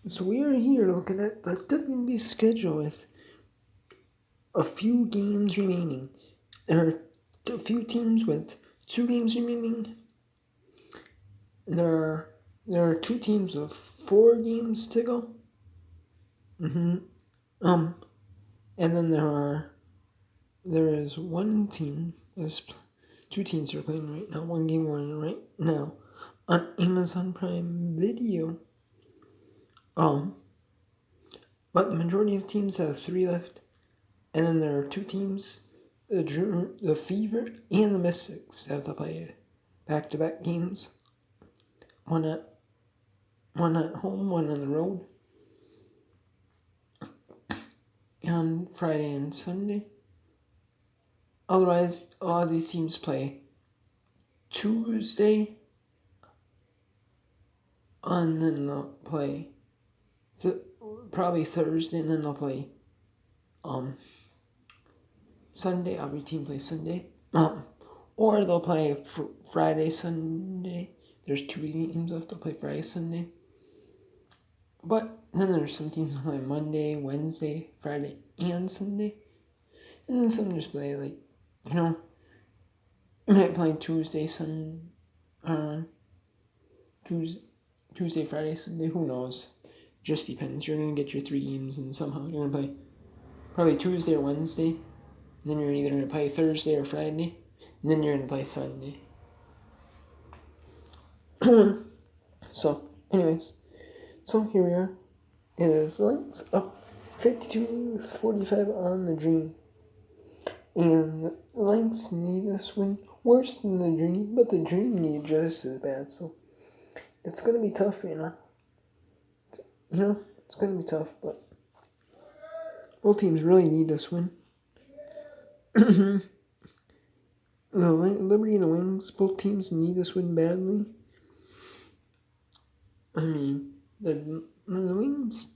So we are here looking at the WNBA schedule with a few games remaining. There are a few teams with 2 games remaining. There are 2 teams with 4 games to go. Um, and then there is one team. There's 2 teams are playing right now. One game going right now on Amazon Prime Video. But the majority of teams have 3 left. And then there are 2 teams, the Fever and the Mystics, have to play back-to-back games. One at home, one on the road. On Friday and Sunday. Otherwise, all these teams play Tuesday, and then they'll play probably Thursday, and then they'll play Sunday. Every team plays Sunday. Or they'll play Friday, Sunday. There's 2 games left. They'll play Friday, Sunday. But then there's some teams that play Monday, Wednesday, Friday, and Sunday. And then some just play, like, might play Tuesday, Tuesday, Friday, Sunday. Who knows? Just depends. You're going to get your 3 games, and somehow you're going to play probably Tuesday or Wednesday. And then you're either going to play Thursday or Friday. And then you're going to play Sunday. So, anyways. So here we are. It is Lynx up 52-45 on the Dream. And the Lynx need this win worse than the Dream, but the Dream need just as bad. So it's going to be tough, it's going to be tough, but both teams really need this win. The Liberty and the Wings, both teams need this win badly. I mean, the Wings,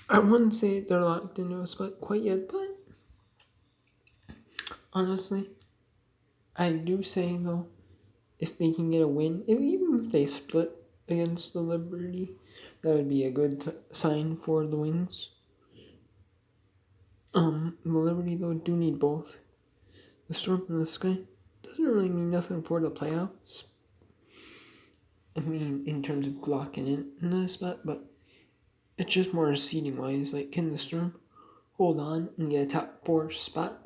I wouldn't say they're locked into a spot quite yet, but honestly, I do say, though, if they can get a win, even if they split against the Liberty, that would be a good sign for the Wings. The Liberty, though, do need both. The Storm and the Sky doesn't really mean nothing for the playoffs. I mean, in terms of locking in this spot, but it's just more seeding-wise. Like, can the Storm hold on and get a top 4 spot?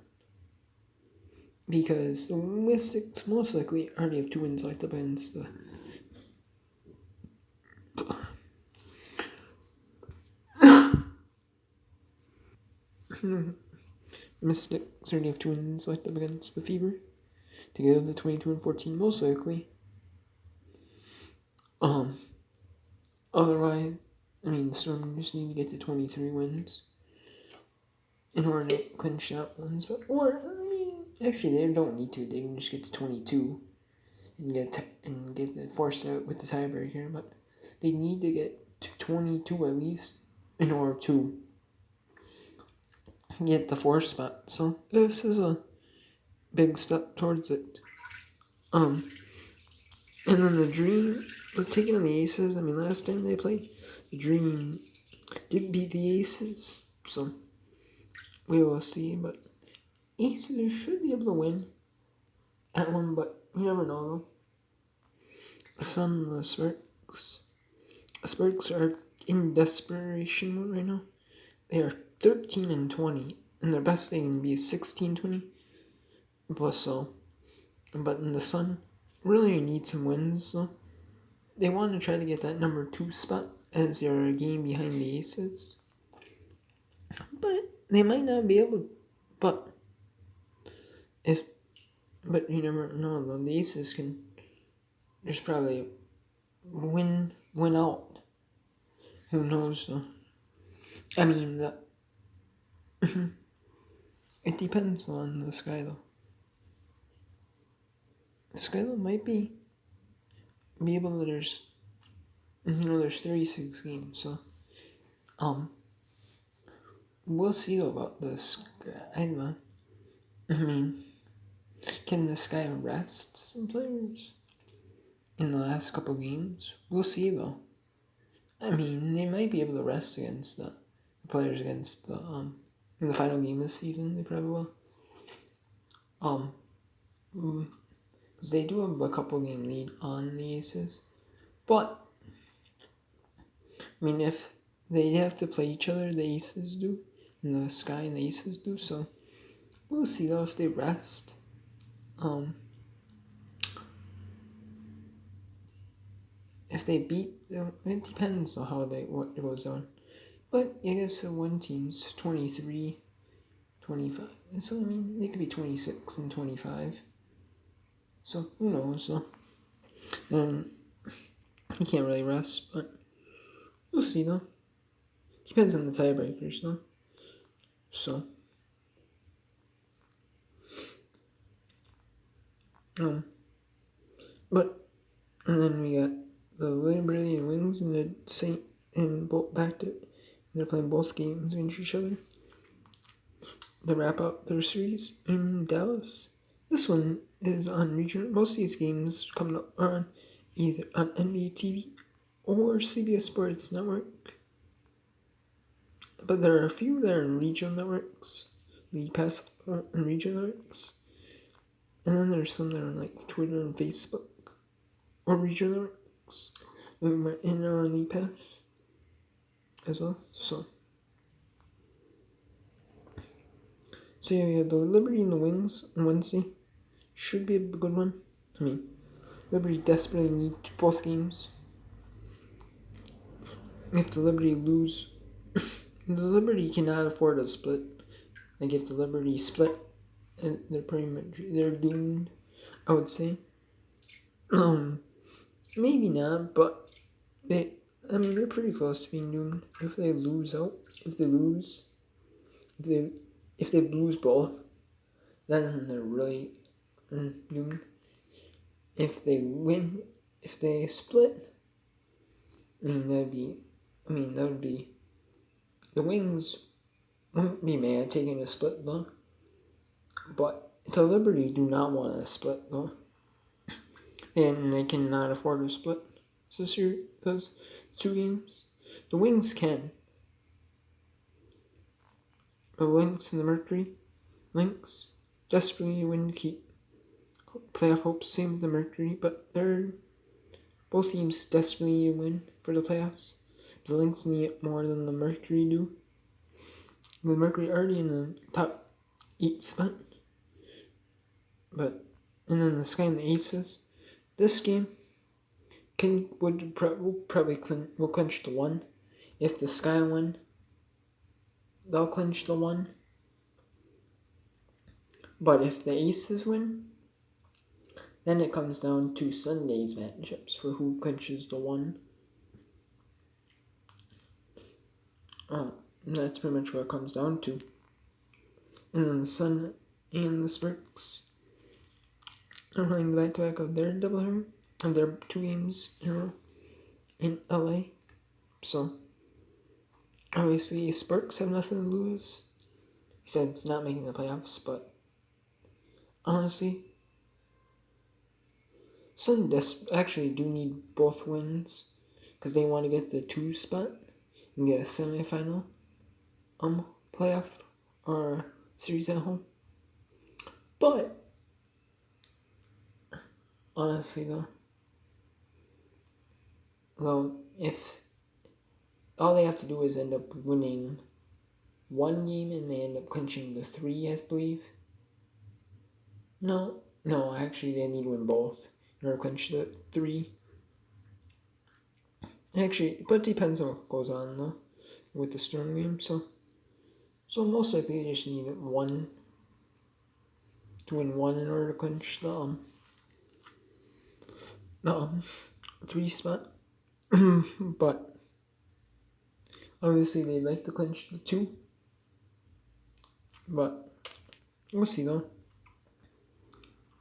Because the Mystics most likely already have 2 wins locked up against the Mystics already have 2 wins locked up against the Fever to go to 22-14 most likely. Otherwise, I mean, the Storm just need to get to 23 wins in order to clinch out ones. Actually, they don't need to. They can just get to 22 and get forced out with the tiebreaker. But they need to get to 22 at least in order to get the 4th spot. So this is a big step towards it. And then the Dream was taking on the Aces. I mean, last time they played, the Dream did beat the Aces. So we will see. But Aces should be able to win at one, but you never know, though. The Sun and the Sparks. The Sparks are in desperation mode right now. They are 13-20, and their best they can be is 16-20. But in the Sun, really need some wins, so they want to try to get that number 2 spot as they're a game behind the Aces. But they might not be able. But you never know, though. The Aces can just probably win out. Who knows, though? I mean, it depends on the Sky, though. The Sky, though, might be able to, there's 36 games, so, we'll see, though, about the Sky, I mean, can the Sky rest some players in the last couple games? We'll see, though. I mean, they might be able to rest against the players against the in the final game this season. They probably will. Because they do have a couple game lead on the Aces, but I mean, if they have to play each other, the Aces do, and the Sky and the Aces do. So we'll see though if they rest. If they beat them, it depends on what goes on. But I guess one team's 23, 25. So I mean, they could be 26 and 25. So who knows? So, and he can't really rest, but we'll see though. Depends on the tiebreakers though. So, but and then we got the Liberty and Wings and the Saint and both back to. They're playing both games against each other to wrap up their series in Dallas. This one is on regional. Most of these games coming up are on either on NBA TV or CBS Sports Network. But there are a few that are in regional networks, League Pass and regional networks. And then there's some that are on like Twitter and Facebook or regional networks. And are on League Pass as well. So yeah, we have the Liberty and the Wings on Wednesday. Should be a good one. I mean, Liberty desperately need both games. If the Liberty lose, the Liberty cannot afford a split. Like if the Liberty split, they're pretty much doomed. I would say. Maybe not, but they're pretty close to being doomed. If they lose, if they lose both, then they're really doomed. If they win, if they split, that would be the Wings wouldn't be mad taking a split though. But the Liberty do not want a split though. And they cannot afford a split this year because 2 games. The Wings can. The Lynx and the Mercury. Lynx desperately win to keep playoff hopes, same with the Mercury, but both teams desperately win for the playoffs. The Lynx need it more than the Mercury do. The Mercury already in the top 8 spot. And then the Sky and the Aces. This game will clinch the 1. If the Sky win, they'll clinch the 1. But if the Aces win, then it comes down to Sunday's matchups for who clinches the 1. That's pretty much what it comes down to. And then the Sun and the Sparks are playing the back-to-back of their doubleheader of their 2 games in a row in LA. So obviously Sparks have nothing to lose. He said it's not making the playoffs, but honestly, Sun actually do need both wins because they want to get the 2 spot and get a semifinal playoff or series at home. But honestly though, if all they have to do is end up winning 1 game and they end up clinching the 3, I believe. No, actually they need to win both in order to clinch the 3. Actually, but it depends on what goes on though with the Storm game. So most likely they just need 1 to win 1 in order to clinch the 3 spot. But obviously they'd like to clinch the 2. But we'll see though.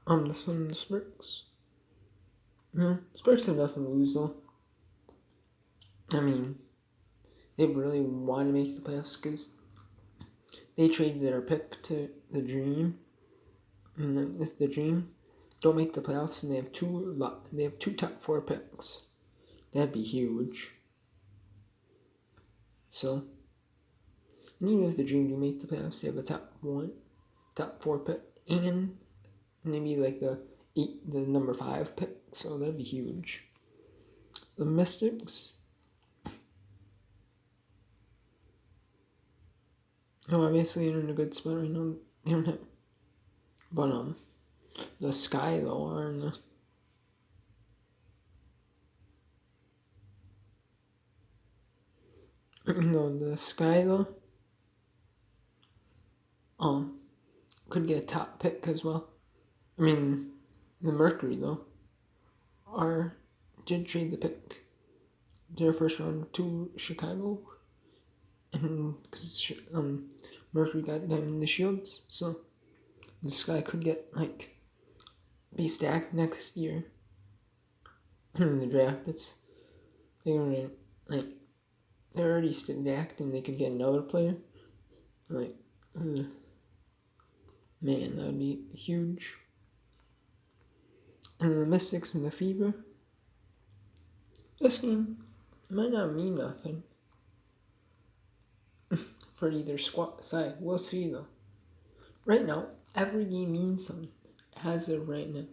The Sun and the Sparks. Sparks have nothing to lose though. I mean, they really want to make the playoffs because they traded their pick to the Dream. And if the Dream don't make the playoffs and they have 2 top 4 picks, that'd be huge. So, and even if the Dream do make the playoffs, they have a top 4 pick, and maybe like the number 5 pick. So that'd be huge. The Mystics. No, obviously they're in a good spot right now. They don't have, but the Sky though are in the Sky though could get a top pick as well. I mean, the Mercury though did trade the pick their first round to Chicago, and because Mercury got them in the Shields, so the Sky could get be stacked next year in the draft. They're already stacked, and they could get another player. Man, that would be huge. And the Mystics and the Fever. This game might not mean nothing for either side. We'll see though. Right now, every game means something. As of right now,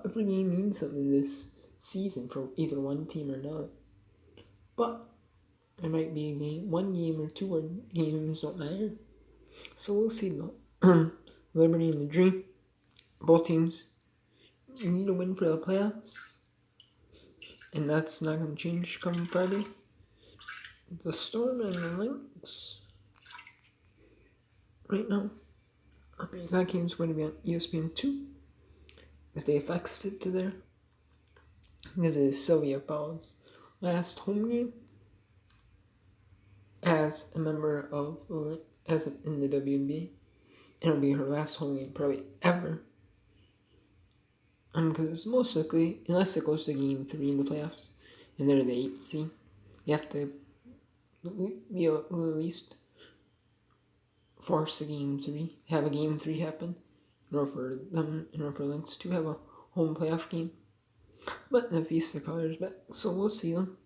every game means something this season for either one team or another. But there might be one game or two where games don't matter. So we'll see though. Liberty and the Dream, both teams need to win for the playoffs, and that's not going to change come Friday. The Storm and the Lynx. Right now, that game's going to be on ESPN 2. If they affixed it to there, this is Sylvia Fowles' last home game as a member of in the WNBA. It'll be her last home game probably ever. Because most likely, unless it goes to Game 3 in the playoffs, and they're the 8th seed, you have to be at least force a Game 3, have a Game 3 happen, in order for Lynx to have a home playoff game. But the Feast of Colors back, so we'll see them.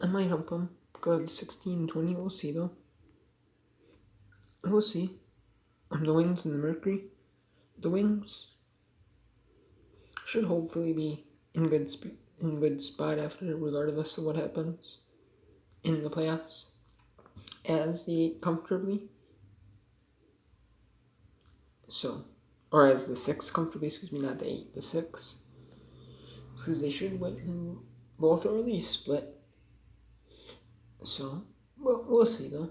I might help them go 16-20, we'll see though. We'll see. The Wings and the Mercury. The Wings should hopefully be in good spot after, regardless of what happens in the playoffs, as the 8 comfortably. So, or as the 6 comfortably, not the 8, the 6. Because they should win both, or at least split. So, we'll see though.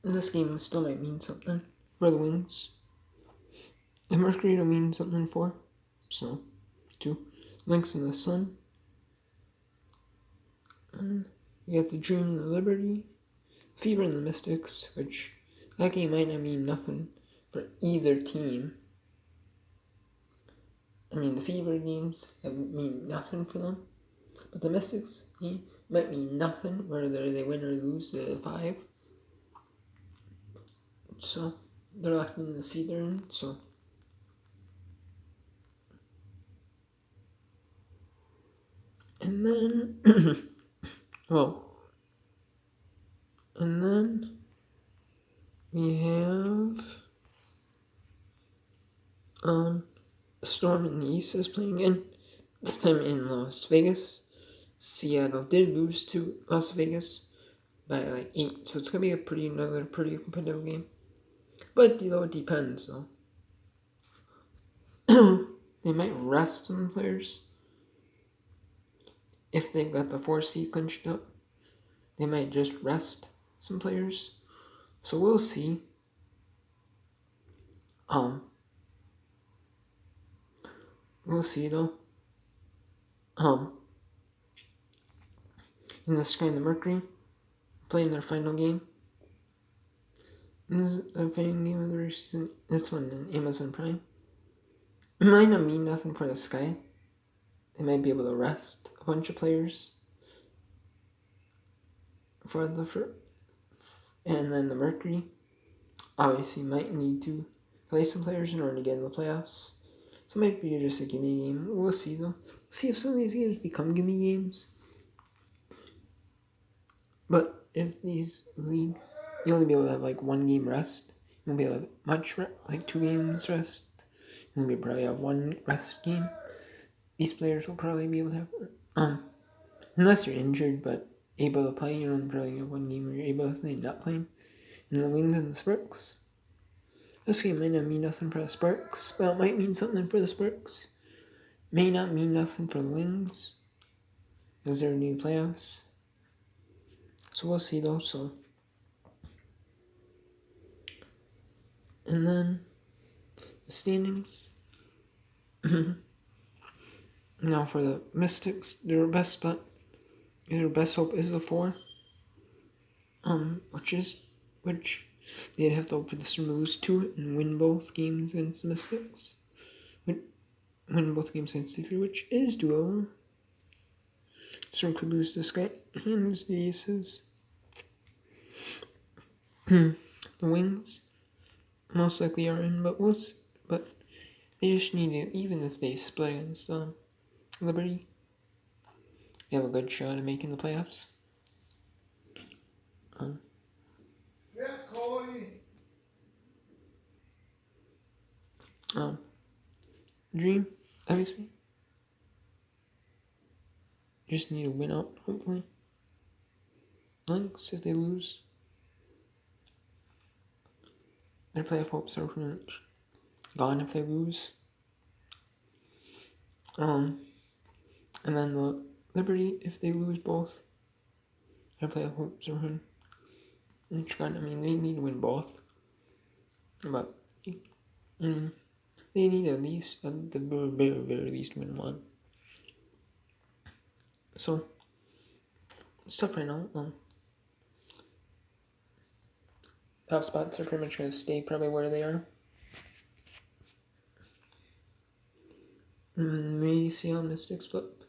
And this game still might mean something for the Wings. The Mercury will mean something for. So, 2 Lynx in the Sun. And you got the Dream and the Liberty. Fever and the Mystics, which that game might not mean nothing for either team. I mean, the Fever games mean nothing for them. But the Mystics game might mean nothing whether they win or lose the 5. So, they're locked in the seed they're in, so. And then, and then we have, Storm in the East is playing again, this time in Las Vegas. Seattle did lose to Las Vegas by 8, so it's going to be another pretty competitive game. But, it depends, though. They might rest some players. If they've got the 4 seed clinched up, they might just rest some players. So we'll see. We'll see though. In the Sky and the Mercury, playing their final game. This is the final game of the season. This one in Amazon Prime. It might not mean nothing for the Sky. They might be able to rest a bunch of players and then the Mercury obviously might need to play some players in order to get in the playoffs. So it might be just a gimme game. We'll see though. See if some of these games become gimme games. But if these league, you only be able to have like 1 game rest. You won't be able to have much like 2 games rest. You only probably have 1 rest game. These players will probably be able to have unless you're injured but able to play. You don't probably have 1 game where you're able to play, not playing. And the Wings and the Sparks. This game might not mean nothing for the Sparks, but it might mean something for the Sparks. May not mean nothing for the Wings, because they're new playoffs. So we'll see though. So, and then the standings. Now for the Mystics, their best spot, their best hope is the 4. Which they'd have to hope for this to lose 2 and win both games against the Mystics. Win both games against the 3, which is doable. Storm could lose this guy and lose the Aces. The Wings most likely are in, but they just need it. Even if they split against Liberty, they have a good shot at making the playoffs. Dream, obviously. Just need to win out, hopefully. Lynx, if they lose, their playoff hopes are pretty much gone if they lose. And then the Liberty, if they lose both, their playoff hopes are gone. I mean, they need to win both, but they need at least, at the very least, win 1. So it's tough right now. Top spots are pretty much going to stay probably where they are. Maybe see how Mystics flip.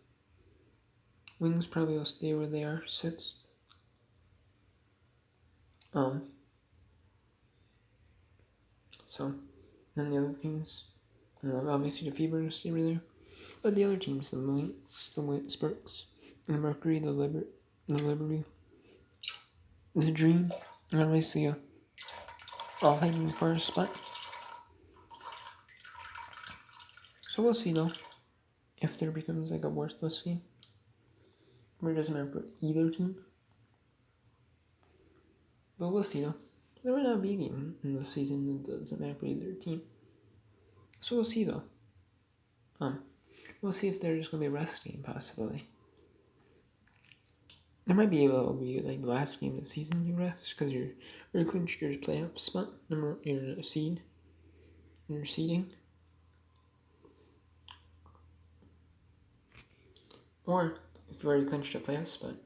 Wings probably will stay where they are, 6th. So then the other teams, obviously the Fever will stay where they are. But the other teams, the Lynx, the Sparks, the Mercury, the Liberty, the Dream, and obviously all fighting for a spot. So we'll see though, if there becomes like a worthless game, where it doesn't matter for either team. But we'll see though. There might not be a game in the season that doesn't matter for either team. So we'll see though. We'll see if there's gonna be a rest game possibly. There might be able to be like the last game of the season you rest because you're clinched your playoff spot, your seed, your seeding. Or if you've already clinched a playoff spot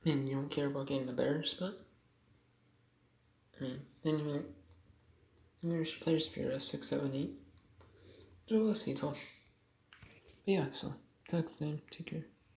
and you don't care about getting the better spot, I mean, then there's players if you're 6, 7, 8. So we'll see. So, but yeah, so, next time, take care.